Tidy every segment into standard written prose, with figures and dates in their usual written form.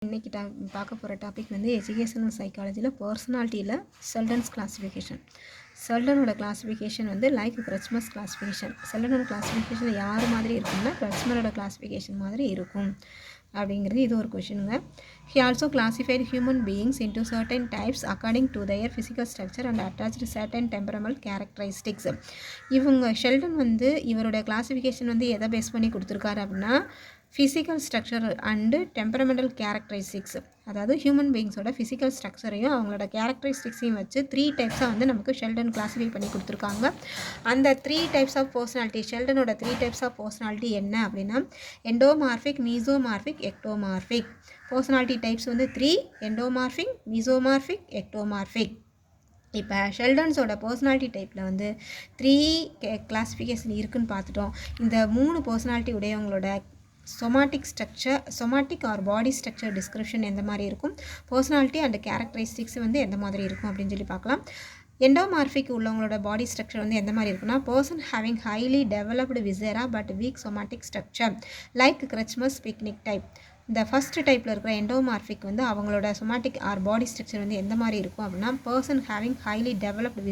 இன்றைக்கி பார்க்க போகிற டாபிக் வந்து எஜுகேஷனல் சைக்காலஜியில் பர்சனாலிட்டியில் ஷெல்டன்ஸ் கிளாஸிஃபிகேஷன். ஷெல்டனோட கிளாஸிஃபிகேஷன் வந்து லைக் கிரச்மர்ஸ் கிளாஸிஃபிகேஷன். ஷெல்டனோட கிளாஸிஃபிகேஷன் யார் மாதிரி இருக்கும்னா கிரச்மரோட கிளாஸிஃபிகேஷன் மாதிரி இருக்கும் அப்படிங்கிறது இது ஒரு கொஷினுங்க. He also classified human beings into certain types according to their physical structure and attached certain temperamental characteristics. இவங்க ஷெல்டன் வந்து இவரோட கிளாஸிஃபிகேஷன் வந்து எதை பேஸ் பண்ணி கொடுத்துருக்காரு அப்படின்னா ஃபிசிக்கல் ஸ்ட்ரக்சர் அண்டு டெம்பரமெண்டல் கேரக்டரிஸ்டிக்ஸ், அதாவது ஹியூமன் பீயிங்ஸோட ஃபிசிக்கல் ஸ்ட்ரக்சரையும் அவங்களோட கேரக்டரிஸ்டிக்ஸையும் வச்சு 3 டைப்ஸாக வந்து நமக்கு ஷெல்டன் கிளாஸிஃபை பண்ணி கொடுத்துருக்காங்க. அந்த 3 டைப்ஸ் ஆஃப் பர்சனாலிட்டி, ஷெல்டனோட 3 டைப்ஸ் ஆஃப் பர்சனாலிட்டி என்ன அப்படின்னா எண்டோமார்பிக், மீசோமார்பிக், எக்டோமார்பிக். பர்சனாலிட்டி டைப்ஸ் வந்து 3: எண்டோமார்பிக், மீசோமார்பிக், எக்டோமார்பிக். இப்போ ஷெல்டன்ஸோட பர்சனாலிட்டி டைப்பில் வந்து 3 கிளாஸிஃபிகேஷன் இருக்குதுன்னு பார்த்துட்டோம். இந்த 3 பர்சனாலிட்டி உடையவங்களோட somatic or body structure description எந்த மாதிரி இருக்கும், பர்சனாலிட்டி அண்ட் கேரக்டரிஸ்டிக்ஸ் வந்து எந்த மாதிரி இருக்கும் அப்படின்னு சொல்லி பார்க்கலாம். எண்டோமார்பிக் உள்ளவங்களோட பாடி ஸ்ட்ரக்சர் வந்து எந்த மாதிரி இருக்குன்னா person having highly developed viscera but weak somatic structure like Kretschmer's pyknic type. இந்த ஃபஸ்ட் டைப்பில் இருக்கிற எண்டோமார்பிக் வந்து அவங்களோட சொமாட்டிக் ஆர் பாடி ஸ்ட்ரக்சர் வந்து எந்த மாதிரி இருக்கும் அப்படின்னா பர்சன் ஹேவிங் ஹைலி டெவலப்டு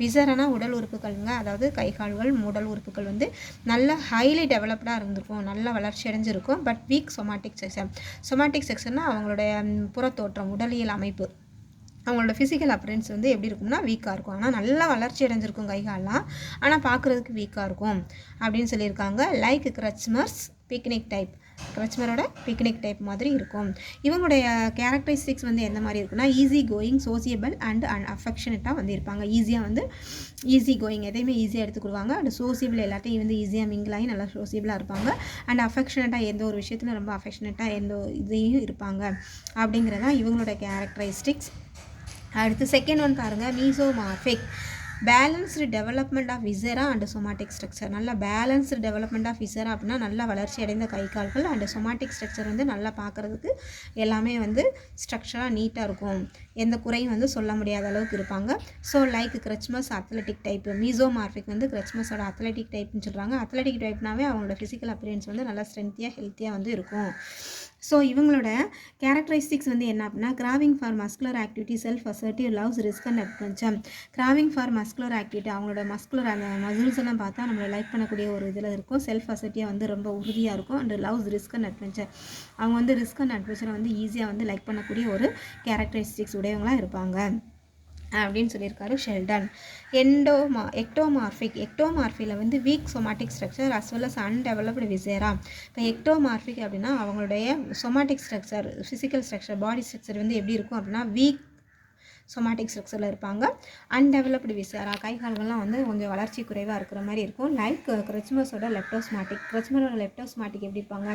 விசேரானா உடல் உறுப்புகள்ங்க, அதாவது கைகால்கள் உடல் உறுப்புகள் வந்து நல்ல ஹைலி டெவலப்டாக இருந்திருக்கும், நல்ல வளர்ச்சி அடைஞ்சிருக்கும். பட் வீக் சொமாட்டிக் செக்ஷன்னா அவங்களுடைய புறத்தோற்றம், உடலியல் அமைப்பு, அவங்களோட ஃபிசிக்கல் அப்பியரன்ஸ் வந்து எப்படி இருக்கும்னா வீக்காக இருக்கும். ஆனால் நல்லா வளர்ச்சி அடைஞ்சிருக்கும் கைகாலெலாம், ஆனால் பார்க்குறதுக்கு வீக்காக இருக்கும் அப்படின்னு சொல்லியிருக்காங்க. லைக் கிரச்மர்ஸ் பிக்னிக் டைப், கிரச்மரோட பிக்னிக் டைப் மாதிரி இருக்கும். இவங்களுடைய கேரக்டரிஸ்டிக்ஸ் வந்து எந்த மாதிரி இருக்குன்னா ஈஸி கோயிங், சோசியபிள் அண்ட் அஃபெக்ஷனட்டாக வந்து இருப்பாங்க. ஈஸி கோயிங் எதையுமே ஈஸியாக எடுத்துக்கிடுவாங்க. அண்ட் சோசியபிள் எல்லாத்தையும் வந்து ஈஸியாக மிங்கிளாகி நல்லா சோசியபிளாக இருப்பாங்க. அண்ட் அஃபெக்ஷனட்டாக எந்த ஒரு விஷயத்தில் ரொம்ப அஃபெக்ஷனட்டாக எந்த இதையும் இருப்பாங்க அப்படிங்கிறதான் இவங்களோட கேரக்டரிஸ்டிக்ஸ். அடுத்து செகண்ட் ஒன் பாருங்கள், mesomorphic. Balanced development of viscera and somatic structure. நல்ல பேலன்ஸ்டு டெவலப்மெண்ட் ஆஃப் விசேரா அப்படின்னா நல்லா வளர்ச்சி அடைந்த கை கால்கள், அண்ட் சொமாட்டிக் ஸ்ட்ரக்சர் வந்து நல்லா பார்க்குறதுக்கு எல்லாமே வந்து ஸ்ட்ரக்சராக நீட்டாக இருக்கும், எந்த குறையும் வந்து சொல்ல முடியாத அளவுக்கு இருப்பாங்க. So like Kretschmer's athletic type. Mesomorphic வந்து கிரச்மர்ஸோட அத்லெட்டிக் டைப்னு சொல்கிறாங்க. அத்லெட்டிக் டைப்னாவே அவங்களோட ஃபிசிக்கல் அப்பியரன்ஸ் வந்து நல்லா ஸ்ட்ரென்த்தியாக ஹெல்த்தியாக வந்து இருக்கும். ஸோ இவங்களோட கேரக்டரிஸ்டிக்ஸ் வந்து என்ன அப்படின்னா craving for muscular activity, self assertive, loves risk and adventure. Craving for muscular activity, அவங்களோட மஸ்குலர் அந்த மசில்ஸ் எல்லாம் பார்த்தா நம்மளை லைக் பண்ணக்கூடிய ஒரு இதில் இருக்கும். செல்ஃப் அசர்ட்டியாக வந்து ரொம்ப உறுதியாக இருக்கும். And loves risk and adventure, அவங்க வந்து ரிஸ்க் அண்ட் அட்வென்ச்சரை வந்து ஈஸியாக வந்து லைக் பண்ணக்கூடிய ஒரு கேரக்டரிஸ்டிக்ஸ் உடையவங்களாக இருப்பாங்க அப்படின்னு சொல்லியிருக்காரு ஷெல்டன். எக்டோமார்பியில் வந்து weak somatic structure as well as undeveloped viscera. இப்போ எக்டோமார்பிக் அப்படின்னா அவங்களுடைய somatic structure, physical structure, body structure வந்து எப்படி இருக்கும் அப்படின்னா வீக் சொமாட்டிக் ஸ்ட்ரக்சரில் இருப்பாங்க. அன்டெவலப்டு விசேரா, கைகால்கள்லாம் வந்து கொஞ்சம் வளர்ச்சி குறைவாக இருக்கிற மாதிரி இருக்கும். லைக் கிரச்மர்ஸோட லெப்டோஸ்மாட்டிக். கிரச்மரோட லெப்டோஸ்மாட்டிக் எப்படி இருப்பாங்க,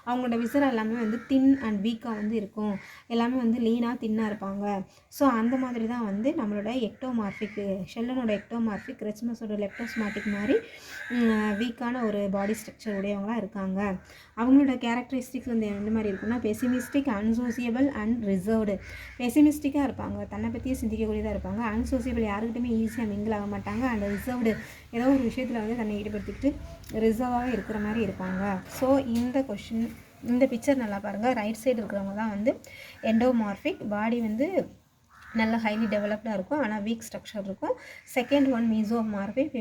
அவங்களோட விசேரா எல்லாமே வந்து தின் அண்ட் வீக்காக வந்து இருக்கும், எல்லாமே வந்து லீனாக தின்னாக இருப்பாங்க. ஸோ அந்த மாதிரி தான் வந்து நம்மளோட எக்டோமார்பிக், ஷெல்டனோட எக்டோமார்பிக் கிரச்மர்ஸோட லெப்டோஸ்மாட்டிக் மாதிரி வீக்கான ஒரு பாடி ஸ்ட்ரக்சர் உடையவங்களாக இருக்காங்க. அவங்களோட கேரக்டரிஸ்டிக்ஸ் வந்து எந்த மாதிரி இருக்குன்னா பெசிமிஸ்டிக், அன்சோசியபிள் அண்ட் ரிசர்வ்டு. பெசிமிஸ்டிக்காக இருப்பாங்க, தன்னை பற்றியே சிந்திக்கக்கூடியதாக இருப்பாங்க. அன்சோசியபிள், யாருக்கிட்டையுமே ஈஸியாக மிங்கிள் ஆக மாட்டாங்க. அண்ட் ரிசர்வ்டு, ஏதோ ஒரு விஷயத்தில் வந்து தன்னை ஈடுபடுத்திக்கிட்டு ரிசர்வாகவே இருக்கிற மாதிரி இருப்பாங்க. ஸோ இந்த பிக்சர் நல்லா பாருங்கள். ரைட் சைடு இருக்கிறவங்க தான் வந்து எண்டோமார்பிக், பாடி வந்து நல்ல ஹைலி டெவலப்டாக இருக்கும், ஆனால் வீக் ஸ்ட்ரக்சர் இருக்கும். செகண்ட் ஒன் மீசோமார்பிக்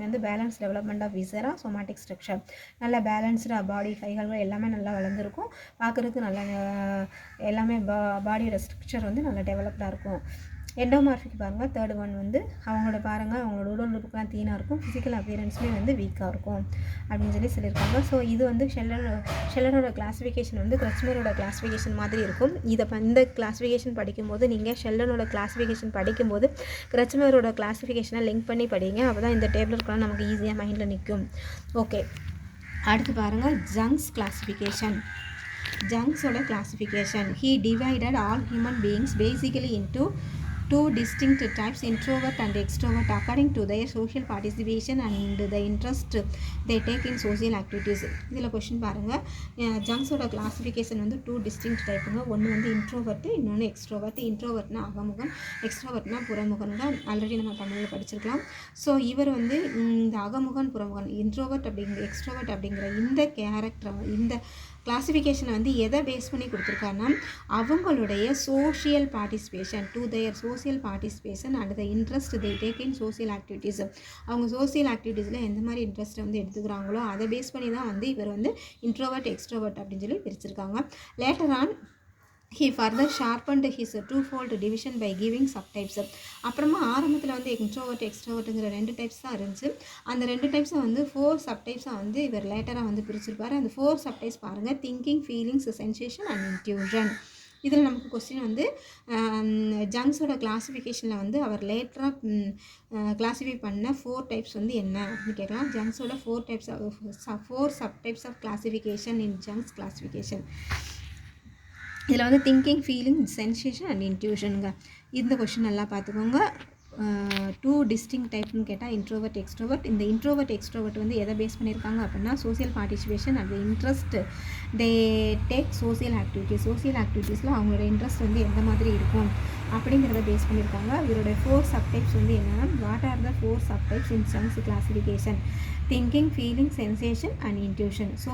வந்து balance development of viscera, somatic structure, நல்ல பேலன்ஸ்டாக பாடி, கைகள் எல்லாமே நல்லா வளர்ந்துருக்கும், பார்க்குறதுக்கு நல்லா எல்லாமே பாடியோட ஸ்ட்ரக்சர் வந்து நல்லா டெவலப்டாக இருக்கும். எண்டோமார்பிக் பாருங்கள், தேர்ட் ஒன் வந்து அவங்களோட பாருங்கள், அவங்களோட உடல் உறுப்புக்கெலாம் தீனாக இருக்கும், ஃபிசிக்கல் அப்பியரன்ஸுமே வந்து வீக்காக இருக்கும் அப்படின்னு சொல்லியிருக்காங்க. ஸோ இது வந்து ஷெல்லரோட கிளாஸிஃபிகேஷன் வந்து கிரச்மரோட கிளாஸிஃபிகேஷன் மாதிரி இருக்கும். இந்த கிளாஸிஃபிகேஷன் படிக்கும்போது நீங்கள் ஷெல்லனோட கிளாஸிஃபிகேஷன் படிக்கும்போது கிரச்மரோட கிளாஸிஃபிகேஷனை லிங்க் பண்ணி படிங்க, அப்போ தான் இந்த டேபிளுக்குலாம் நமக்கு ஈஸியாக மைண்டில் நிற்கும். ஓகே, அடுத்து பாருங்கள் ஜங்ஸ் கிளாஸிஃபிகேஷன். ஜங்ஸோட classification. He divided all human beings basically into 2 distinct types, introvert and extrovert, according to their social participation and the interest they take in social activities. இதில் கொஷின் பாருங்கள், ஜங்ஸோட கிளாஸிஃபிகேஷன் வந்து 2 distinct டைப்புங்க. ஒன்று வந்து introvert, இன்னொன்று extrovert. இன்ட்ரோவர்ட்னா அகமுகம், எக்ஸ்ட்ரோவர்ட்னா புறமுகன் தான் already நம்ம தமிழில் படிச்சிருக்கலாம். So இவர் வந்து இந்த அகமுகன் புறமுகன், இன்ட்ரோவர்ட் எக்ஸ்ட்ரோவர்ட் அப்படிங்கிற இந்த கேரக்டர், இந்த கிளாஸிஃபிகேஷனை வந்து எதை பேஸ் பண்ணி கொடுத்துருக்காருன்னா அவங்களுடைய social participation social participation and the interest they take in social activities. அவங்க சோஷியல் ஆக்டிவிட்டீஸில் எந்த மாதிரி இன்ட்ரெஸ்ட்டை வந்து எடுத்துக்கிறாங்களோ அதை பேஸ் பண்ணி தான் வந்து இவர் வந்து இன்ட்ரோவர்ட் எக்ஸ்ட்ரோவர்ட் அப்படின்னு சொல்லி பிரிச்சிருக்காங்க. Later on he further sharpened his twofold division by giving subtypes. அப்புறமா ஆரம்பத்தில் வந்து இன்ட்ரோவர்ட் எக்ஸ்ட்ரோவர்ட்டுங்கிற 2 டைப்ஸ் தான் இருந்துச்சு. அந்த 2 டைப்ஸை வந்து 4 சப்டைப்ஸாக வந்து இவர் லேட்டராக வந்து பிரிச்சிருப்பார். அந்த 4 சப்டைப்ஸ் பாருங்கள்: thinking, feelings, sensation and intuition. இதில் நமக்கு கொஸ்டின் வந்து ஜங்ஸோட கிளாஸிஃபிகேஷனில் வந்து அவர் லேட்டராக கிளாஸிஃபை பண்ண 4 டைப்ஸ் வந்து என்ன அப்படின்னு கேட்கலாம். ஜங்ஸோட 4 subtypes of classification in Jung's classification. இதில் வந்து திங்கிங், ஃபீலிங், சென்சேஷன் அண்ட் இன்ட்யூஷனுங்க. இந்த கொஷின் நல்லா பார்த்துக்கோங்க. 2 டிஸ்டிங்க் டைப்னு கேட்டால் இன்ட்ரோவர்ட் எக்ஸ்ட்ரோவர்ட். இந்த இன்ட்ரோவர்ட் எக்ஸ்ட்ரோவர்ட் வந்து எதை பேஸ் பண்ணியிருக்காங்க அப்படின்னா social participation and interest they take social ஆக்டிவிட்டீஸில் அவங்களோட இன்ட்ரெஸ்ட் வந்து எந்த மாதிரி இருக்கும் அப்படிங்கிறத பேஸ் பண்ணியிருக்காங்க. இவருடைய 4 சப்டைப்ஸ் வந்து என்னென்னா what are the 4 subtypes in Jung's classification: thinking, feeling, sensation and intuition. So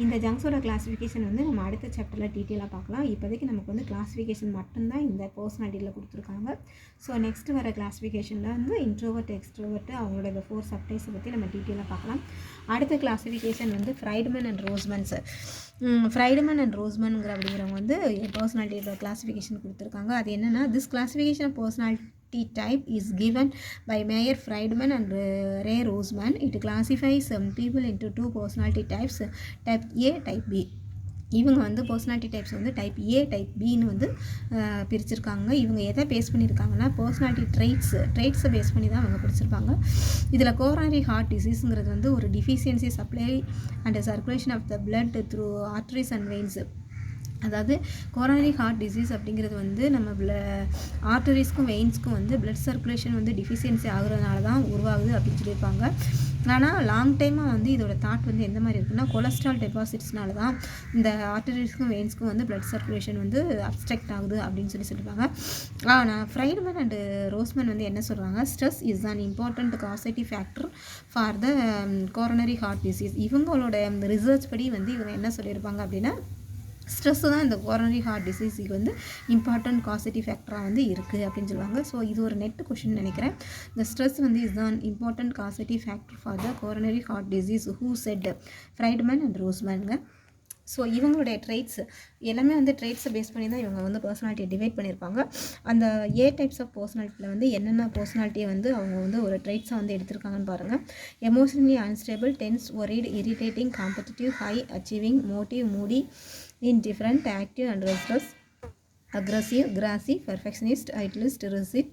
இந்த ஜங்ஸோட கிளாஸிஃபிகேஷன் வந்து நம்ம அடுத்த சாப்டரில் டீட்டெயிலாக பார்க்கலாம். இப்போதைக்கு நமக்கு வந்து கிளாஸிஃபிகேஷன் மட்டும்தான் இந்த பர்சனாலிட்டியில் கொடுத்துருக்காங்க. ஸோ நெக்ஸ்ட் வர கிளாஸிஃபிகேஷனில் வந்து இன்ட்ரோவர்ட் எக்ஸ்ட்ரோவர்ட் அவங்களோட இந்த 4 சப்டைப்ஸை பற்றி நம்ம டீட்டெயிலாக பார்க்கலாம். அடுத்த கிளாஸிஃபிகேஷன் வந்து ஃப்ரைட்மன் அண்ட் ரோஸ்மன்ஸ். ஃப்ரைட்மன் அண்ட் ரோஸ்மன்ங்கிற அப்படிங்கிறவங்க வந்து பர்சனாலிட்டியோட கிளாஸிஃபிகேஷன் கொடுத்துருக்காங்க. அது என்னென்னா this classification of personality type is given by Mayer, Friedman and Ray Roseman. It classifies people into 2 personality types, type A, type B. இவங்க வந்து பர்சனாலிட்டி டைப்ஸ் வந்து டைப் ஏ, டைப் பின்னு வந்து பிரிச்சிருக்காங்க. இவங்க எதை பேஸ் பண்ணியிருக்காங்கன்னா பர்சனாலிட்டி ட்ரெய்ட்ஸை பேஸ் பண்ணி தான் அவங்க பிரிச்சிருப்பாங்க. இதில் கோரோனரி ஹார்ட் டிசீஸுங்கிறது வந்து ஒரு deficiency supply and circulation of the blood through arteries and veins. அதாவது கோரோனரி ஹார்ட் டிசீஸ் அப்படிங்கிறது வந்து நம்ம ஆர்டரிஸ்க்கும் வெயின்ஸ்க்கும் வந்து பிளட் சர்க்குலேஷன் வந்து டிஃபிஷியன்சி ஆகுறதுனால தான் உருவாகுது அப்படின்னு சொல்லியிருப்பாங்க. ஆனால் லாங் டைமாக வந்து இதோட தாட் வந்து எந்த மாதிரி இருக்குன்னா கொலஸ்ட்ரால் டெபாசிட்ஸ்னால தான் இந்த ஆர்டரிஸ்க்கும் வெயின்ஸ்க்கும் வந்து பிளட் சர்க்குலேஷன் வந்து அப்ஸ்ட்ரக்ட் ஆகுது அப்படின்னு சொல்லியிருப்பாங்க. ஆனால் ஃப்ரைட்மன் அண்டு ரோஸ்மன் வந்து என்ன சொல்கிறாங்க, stress is an important causative factor for the coronary heart disease. இவங்களோட ரிசர்ச் படி வந்து இவங்க என்ன சொல்லியிருப்பாங்க அப்படின்னா ஸ்ட்ரெஸ்ஸு தான் இந்த கோரோனரி ஹார்ட் டிசீஸுக்கு வந்து இம்பார்ட்டன்ட் காசேட்டிவ் ஃபேக்டராக வந்து இருக்குது அப்படின்னு சொல்லுவாங்க. ஸோ இது ஒரு நெட் கொஷின் நினைக்கிறேன். இந்த ஸ்ட்ரெஸ் வந்து இஸ் தான் important causative factor for the coronary heart disease who said Friedman and ரோஸ்மன்ங்க. ஸோ இவங்களுடைய ட்ரெய்ட்ஸ் எல்லாமே வந்து ட்ரெய்ட்ஸை பேஸ் பண்ணி தான் இவங்க வந்து பர்சனாலிட்டியை டிவைட் பண்ணியிருப்பாங்க. அந்த ஏ டைப்ஸ் ஆஃப் பர்சனாலிட்டியில் வந்து என்னென்ன பர்சனாலிட்டியை வந்து அவங்க வந்து ஒரு ட்ரெய்ட்ஸாக வந்து எடுத்திருக்காங்கன்னு பாருங்கள். Emotionally unstable, tense, worried, irritating, competitive, high achieving, motive, moody, indifferent, active and restless, aggressive, grassy, perfectionist, idealist, rigid,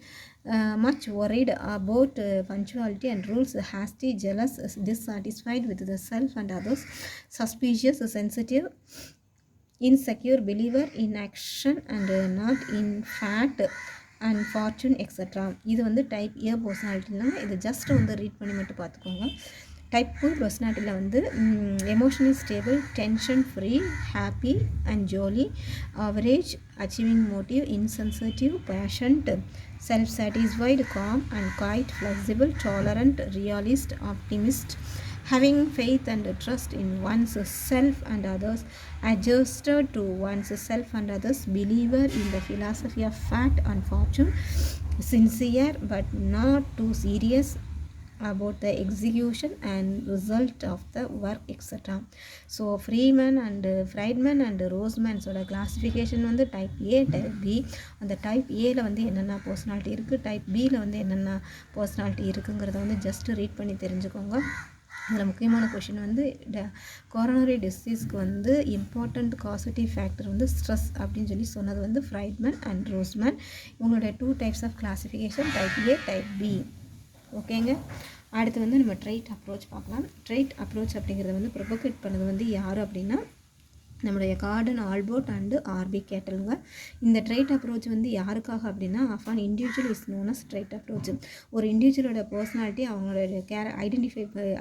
much worried about punctuality and rules, hasty, jealous, dissatisfied with the self and others, suspicious, sensitive, insecure, believer in action and not in fact and fortune etc. இது வந்து type ஏ பர்சனாலிட்டினா இது just வந்து read பண்ணி மட்டும் பார்த்துக்கோங்க. Type 2 பர்சனாலிட்டியில் வந்து emotionally stable, tension free, happy and jolly, average, achieving motive, insensitive, patient, self satisfied, calm and quiet, flexible, tolerant, realist, optimist, having faith and trust in one's self and others, adjusted to one's self and others, believer in the philosophy of fate and fortune, sincere but not too serious about the execution and result of the work etc. So Friedman and Rosemanஸோட classification வந்து type A, type B. அந்த type ஏல வந்து என்னென்ன personality இருக்குது, type பியில் வந்து என்னென்ன பர்சனாலிட்டி இருக்குங்கிறத வந்து ஜஸ்ட் ரீட் பண்ணி தெரிஞ்சுக்கோங்க. அதில் முக்கியமான கொஷின் வந்து கோரோனரி டிசீஸ்க்கு வந்து இம்பார்ட்டண்ட் காசேட்டிவ் ஃபேக்டர் வந்து ஸ்ட்ரெஸ் அப்படின்னு சொல்லி சொன்னது வந்து ஃப்ரைட்மன் அண்ட் ரோஸ்மன். இவங்களுடைய 2 types of classification type A, type B. ஓகேங்க. அடுத்து வந்து நம்ம ட்ரெய்ட் அப்ரோச் பார்க்கலாம். ட்ரெய்ட் அப்ரோச் அப்படிங்கிறத வந்து ப்ரொபோகேட் பண்ணது வந்து யார் அப்படின்னா நம்மளுடைய கார்டன் ஆல்போர்ட் அண்டு ஆர்பி கேட்டலுங்க. இந்த ட்ரைட் அப்ரோச் வந்து யாருக்காக அப்படின்னா of an individual is known as trait approach. ஒரு இண்டிவிஜுவலோட பர்சனாலிட்டி அவங்களோட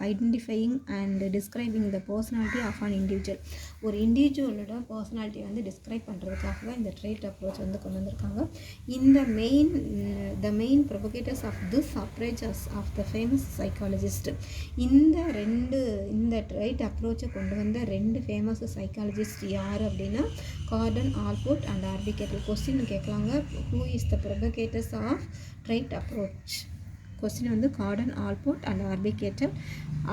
identifying and describing the personality of an individual. ஒரு இண்டிவிஜுவலோட பர்சனாலிட்டி வந்து டிஸ்கிரைப் பண்ணுறதுக்காக இந்த ட்ரைட் அப்ரோச் வந்து கொண்டு வந்திருக்காங்க. இந்த main propagators of this approaches of the famous psychologist. இந்த ட்ரைட் அப்ரோச்சை கொண்டு வந்த 2 ஃபேமஸ் சைக்காலஜிஸ்ட் யார் அப்படின்னா Gordon Allport and R B Cattell. Question கேட்கலாங்க, who is the propagators of trait approach. Question வந்து Gordon Allport and R B Cattell.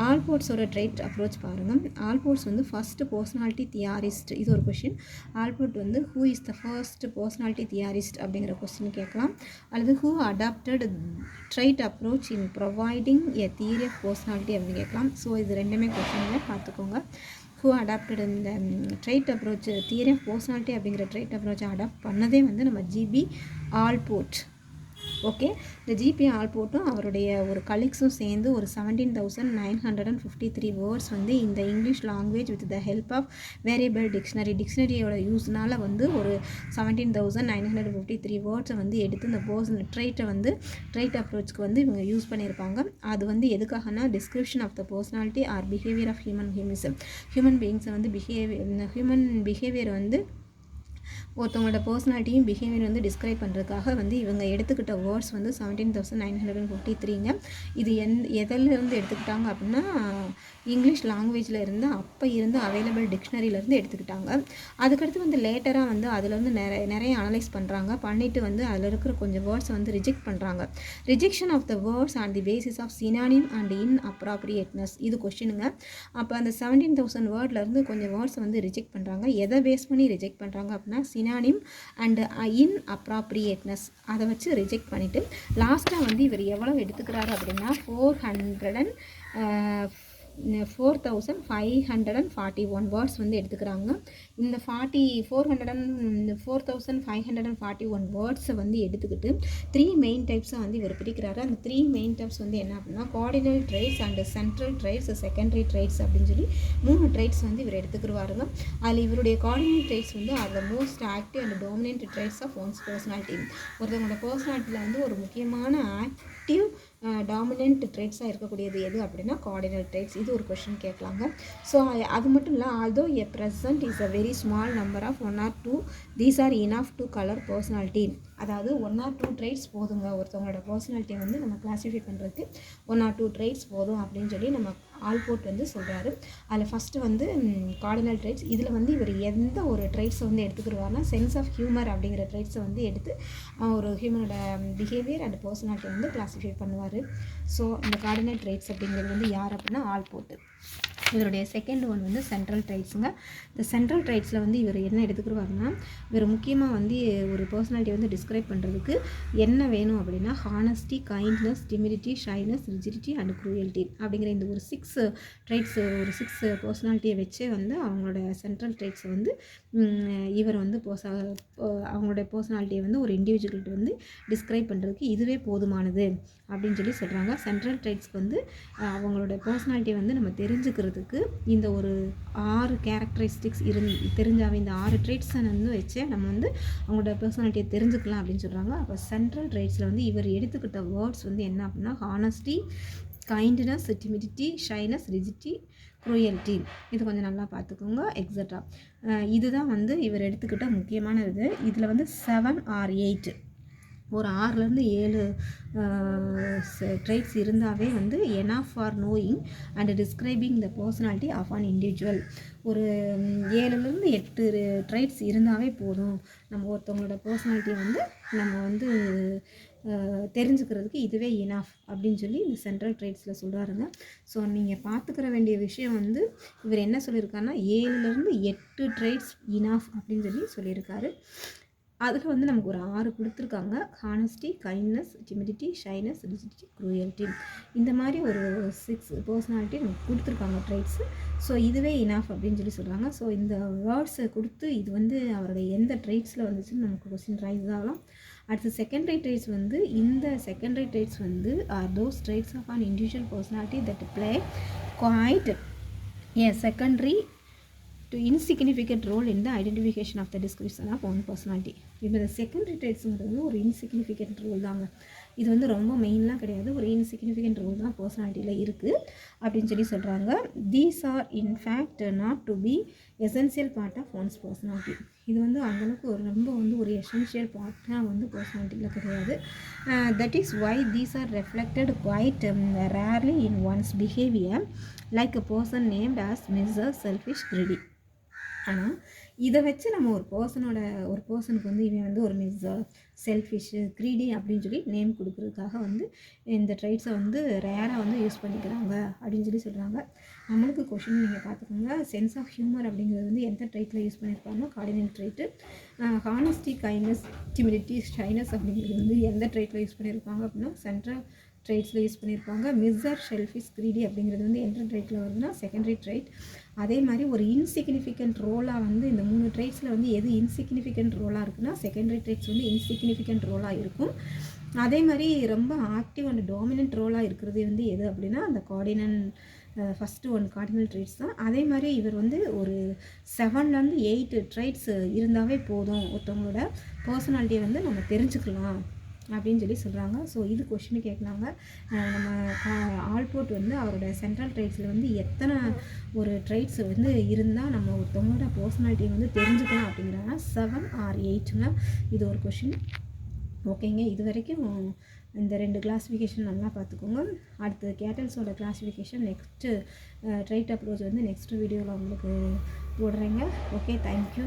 ஆல்போர்ட்ஸோட tried approach பாருங்கள். ஆல்போர்ட்ஸ் வந்து ஃபஸ்ட்டு பர்சனாலிட்டி தியாரிஸ்ட். இது ஒரு கொஸ்டின். ஆல்போர்ட் வந்து who is the first personality theorist அப்படிங்கிற question கேட்கலாம். அல்லது who adopted trait approach in providing a theory of personality அப்படின்னு கேட்கலாம். ஸோ இது ரெண்டுமே கொஸ்டினில் பார்த்துக்கோங்க. ஹூ அடாப்டட் இந்த trait approach theory of personality அப்படிங்கிற ட்ரைட் அப்ரோச்சை அடாப்ட் பண்ணதே வந்து நம்ம ஜிபி ஆல்போர்ட். ஓகே, இந்த ஜிபி ஆல்போர்ட்டும் அவருடைய ஒரு கலீக்ஸும் சேர்ந்து ஒரு 17,953 வேர்ட்ஸ் வந்து இந்த English language with the help of variable டிக்ஷனரியோட யூஸ்னால் வந்து ஒரு 17,953 வேர்ட்ஸை வந்து எடுத்து இந்த ட்ரைட் அப்ரோச்சுக்கு வந்து இவங்க யூஸ் பண்ணியிருப்பாங்க. அது வந்து எதுக்காகனா description of the personality or behaviour of human பீயிங்ஸை வந்து ஹியூமன் பிஹேவியர் வந்து ஒருத்தவங்களோட பர்சனாலிட்டியும் பிஹேவியர் வந்து டிஸ்கிரைப் பண்ணுறதுக்காக வந்து இவங்க எடுத்துக்கிட்ட வேர்ட்ஸ் வந்து 17,953ங்க. இது எதிலேருந்து எடுத்துக்கிட்டாங்க அப்படின்னா இங்கிலீஷ் லாங்குவேஜில் இருந்து அப்போ இருந்து அவைலபிள் டிக்ஷனரியிலேருந்து எடுத்துக்கிட்டாங்க. அதுக்கடுத்து வந்து லேட்டராக வந்து அதில் வந்து நிறைய அனலைஸ் பண்ணிட்டு வந்து அதில் இருக்கிற கொஞ்சம் வேர்ட்ஸை வந்து ரிஜெக்ட் பண்ணுறாங்க. Rejection of the words on the basis of synonym and inappropriateness. இது கொஸ்டினுங்க. அப்போ அந்த 17,000 வேர்ட்லேருந்து கொஞ்சம் வேர்ட்ஸை வந்து ரிஜெக்ட் பண்ணுறாங்க. எதை பேஸ் பண்ணி ரிஜெக்ட் பண்ணுறாங்க அப்படின்னா சினானிம் அண்ட் இன்அப்ராப்ரியேட்னஸ் அதை வச்சு ரிஜெக்ட் பண்ணிவிட்டு லாஸ்ட்டாக வந்து இவர் எவ்வளோ எடுத்துக்கிறாரு அப்படின்னா 4,541 வேர்ட்ஸ் வந்து எடுத்துக்கிறாங்க. இந்த 4,541 வேர்ட்ஸை வந்து எடுத்துக்கிட்டு 3 மெயின் டைப்ஸை வந்து இவர் பிரிக்கிறாரு. அந்த 3 மெயின் டைப்ஸ் வந்து என்ன அப்படின்னா cardinal traits and central traits, secondary traits அப்படின்னு சொல்லி 3 ட்ரைட்ஸ் வந்து இவர் எடுத்துக்கிடுவாருங்க. அதில் இவருடைய கார்டினல் ட்ரைட்ஸ் வந்து are the most active and dominant traits of one's personality. ஒருத்தவங்களோட பர்சனாலிட்டியில் வந்து ஒரு முக்கியமான ஆக்டிவ் டாமினன்ட் ட்ரைட்ஸாக இருக்கக்கூடியது எது அப்படின்னா கார்டினல் ட்ரைட்ஸ். இது ஒரு கொஸ்டின் கேட்கலாங்க. ஸோ அது மட்டும் இல்லை, although a present is a very small number of 1 or 2 these are enough to colour personality. அதாவது 1 or 2 ட்ரைட்ஸ் போதுங்க ஒருத்தவங்களோட பர்சனாலிட்டியை வந்து நம்ம கிளாஸிஃபை பண்ணுறதுக்கு 1 or 2 ட்ரைட்ஸ் போதும் அப்படின்னு சொல்லி நம்ம ஆல்போர்ட் வந்து சொல்கிறாரு. அதில் ஃபஸ்ட்டு வந்து கார்டினல் ட்ரைட்ஸ். இதில் வந்து இவர் எந்த ஒரு ட்ரைட்ஸை வந்து எடுத்துக்கிடுவார்னா சென்ஸ் ஆஃப் ஹியூமர் அப்படிங்கிற ட்ரைட்ஸை வந்து எடுத்து ஒரு ஹியூமனோட பிஹேவியர் அண்ட் பர்சனாலிட்டி வந்து கிளாஸிஃபை பண்ணுவார். ஸோ இந்த கார்டினல் ட்ரைட்ஸ் அப்படிங்கிறது வந்து யார் அப்படின்னா ஆல்போர்ட். இவருடைய செகண்ட் ஒன் வந்து சென்ட்ரல் ட்ரைட்ஸுங்க. இந்த சென்ட்ரல் ட்ரைட்ஸில் வந்து இவர் என்ன எடுத்துக்கிடுவாருன்னா இவர் முக்கியமாக வந்து ஒரு பர்சனாலிட்டி வந்து டிஸ்கிரைப் பண்ணுறதுக்கு என்ன வேணும் அப்படின்னா honesty, kindness, timidity, shyness, rigidity and cruelty அப்படிங்கிற இந்த ஒரு 6 ட்ரைட்ஸ், ஒரு 6 பர்சனாலிட்டியை வச்சே வந்து அவங்களோட சென்ட்ரல் ட்ரைட்ஸை வந்து இவர் வந்து அவங்களோட பர்சனாலிட்டியை வந்து ஒரு இண்டிவிஜுவல்கிட்ட வந்து டிஸ்கிரைப் பண்ணுறதுக்கு இதுவே போதுமானது அப்படின்னு சொல்லி சொல்கிறாங்க. சென்ட்ரல் ட்ரைட்ஸ்க்கு வந்து அவங்களோட பர்சனாலிட்டியை வந்து நம்ம தெரிஞ்சுக்கிறதுக்கு இந்த ஒரு 6 கேரக்டரிஸ்டிக்ஸ் தெரிஞ்சாவே இந்த 6 ட்ரைட்ஸை வந்து வச்சு நம்ம வந்து அவங்களோட பர்சனாலிட்டியை தெரிஞ்சுக்கலாம் அப்படின்னு சொல்கிறாங்க. அப்போ சென்ட்ரல் ட்ரைட்ஸில் வந்து இவர் எடுத்துக்கிட்ட வேர்ட்ஸ் வந்து என்ன அப்படின்னா honesty, kindness, timidity, shyness, rigidity, cruelty. இது கொஞ்சம் நல்லா பார்த்துக்கோங்க எக்ஸட்ரா. இதுதான் வந்து இவர் எடுத்துக்கிட்ட முக்கியமான இது. இதில் வந்து 7 or 8 ஒரு 6லேருந்து 7 ட்ரைட்ஸ் இருந்தாவே வந்து enough for knowing and describing the personality of an individual. ஒரு 7லேருந்து 8 ட்ரைட்ஸ் இருந்தாவே போதும் நம்ம ஒருத்தவங்களோட பர்சனாலிட்டியை வந்து நம்ம வந்து தெரிஞ்சுக்கிறதுக்கு இதுவே இனஃப் அப்படின்னு சொல்லி இந்த சென்ட்ரல் ட்ரைட்ஸில் சொல்கிறாருங்க. ஸோ நீங்கள் பார்த்துக்கிற வேண்டிய விஷயம் வந்து இவர் என்ன சொல்லியிருக்காருன்னா 7லேருந்து 8 ட்ரைட்ஸ் இனஃப் அப்படின்னு சொல்லி சொல்லியிருக்காரு. அதில் வந்து நமக்கு ஒரு 6 கொடுத்துருக்காங்க. Honesty, kindness, timidity, shyness, rigidity, cruelty. இந்த மாதிரி ஒரு 6 பர்சனாலிட்டி நமக்கு கொடுத்துருக்காங்க ட்ரைட்ஸு. ஸோ இதுவே இனஃப் அப்படின்னு சொல்லி சொல்கிறாங்க. ஸோ இந்த வேர்ட்ஸை கொடுத்து இது வந்து அவருடைய எந்த ட்ரைட்ஸில் வந்துச்சுன்னு நமக்கு கொஸ்டின் ரைஸ் ஆகலாம். அடுத்து செகண்டரி ட்ரைட்ஸ் வந்து இந்த செகண்டரி ட்ரைட்ஸ் வந்து are those traits of an individual personality that play quite a secondary to insignificant role in the identification of the description of one personality. இப்போ இந்த செகண்டரி ட்ரேட்ஸுங்கிறது ஒரு insignificant role தாங்க. இது வந்து ரொம்ப மெயின்லாம் கிடையாது, ஒரு இன்சிக்னிஃபிகண்ட் ரோல் தான் பர்சனாலிட்டியில் இருக்குது அப்படின்னு சொல்கிறாங்க. These are in fact not to be essential part of one's personality. இது வந்து அந்தளவுக்கு ரொம்ப ஒரு எசென்ஷியல் பார்ட்டாக வந்து பர்சனாலிட்டியில் கிடையாது. That is why these are reflected quite rarely in one's behaviour like a person named as miser selfish greedy. ஆனால் இதை வச்சு நம்ம ஒரு பர்சனுக்கு வந்து இவன் வந்து ஒரு செல்ஃபிஷ்ஷு க்ரீடி அப்படின்னு நேம் கொடுக்குறதுக்காக வந்து இந்த ட்ரைட்ஸை வந்து ரேராக வந்து யூஸ் பண்ணிக்கிறாங்க அப்படின்னு சொல்கிறாங்க. நம்மளுக்கு கொஷின் நீங்கள் பார்த்துக்கோங்க. சென்ஸ் ஆஃப் ஹியூமர் அப்படிங்கிறது வந்து எந்த ட்ரைட்டில் யூஸ் பண்ணியிருப்பாங்க? Cardinal trait. Honesty, kindness, timidity, shyness அப்படிங்கிறது வந்து எந்த ட்ரைட்டில் யூஸ் பண்ணியிருப்பாங்க அப்படின்னா சென்ட்ரல் ட்ரைட்ஸில் யூஸ் பண்ணியிருப்பாங்க. மிஸ்ஸர், ஷெல்ஃபிஷ், கிரீடி அப்படிங்கிறது வந்து எந்த ட்ரைட்டில் வருதுன்னா செகண்டரி ட்ரைட். அதே மாதிரி ஒரு இன்சிக்னிஃபிகண்ட் ரோலாக வந்து இந்த 3 ட்ரைட்ஸில் வந்து எது இன்சிக்னிஃபிகண்ட் ரோலாக இருக்குன்னா செகண்டரி ட்ரைட்ஸ் வந்து இன்சிக்னிஃபிகண்ட் ரோலாக இருக்கும். அதே மாதிரி ரொம்ப ஆக்டிவ் அண்ட் டாமினன்ட் ரோலாக இருக்கிறது வந்து எது அப்படின்னா அந்த கார்டினல் ஃபஸ்ட்டு 1 கார்டினல் ட்ரைட்ஸ் தான். அதே மாதிரி இவர் வந்து ஒரு 7 to 8 ட்ரைட்ஸ் இருந்தாவே போதும், ஒருத்தவங்களோட பர்சனாலிட்டியை வந்து நம்ம தெரிஞ்சுக்கலாம் அப்படின்னு சொல்கிறாங்க. ஸோ இது கொஷின் கேட்குறாங்க. நம்ம ஆல்போர்ட் வந்து அவரோட சென்ட்ரல் ட்ரைட்ஸில் வந்து எத்தனை ஒரு ட்ரைட்ஸ் வந்து இருந்தால் நம்ம ஒருத்தவங்களோட பர்சனாலிட்டியை வந்து தெரிஞ்சுக்கலாம் அப்படிங்கிறாங்க. 7 or 8ங்க. இது ஒரு கொஷின். ஓகேங்க, இது வரைக்கும் இந்த 2 கிளாஸிஃபிகேஷன் நல்லா பார்த்துக்கோங்க. அடுத்து கேட்டல்ஸோட கிளாஸிஃபிகேஷன் நெக்ஸ்ட்டு ட்ரைட் அப்ரோச் வந்து நெக்ஸ்ட் வீடியோவில் உங்களுக்கு போடுறேங்க. Okay, thank you.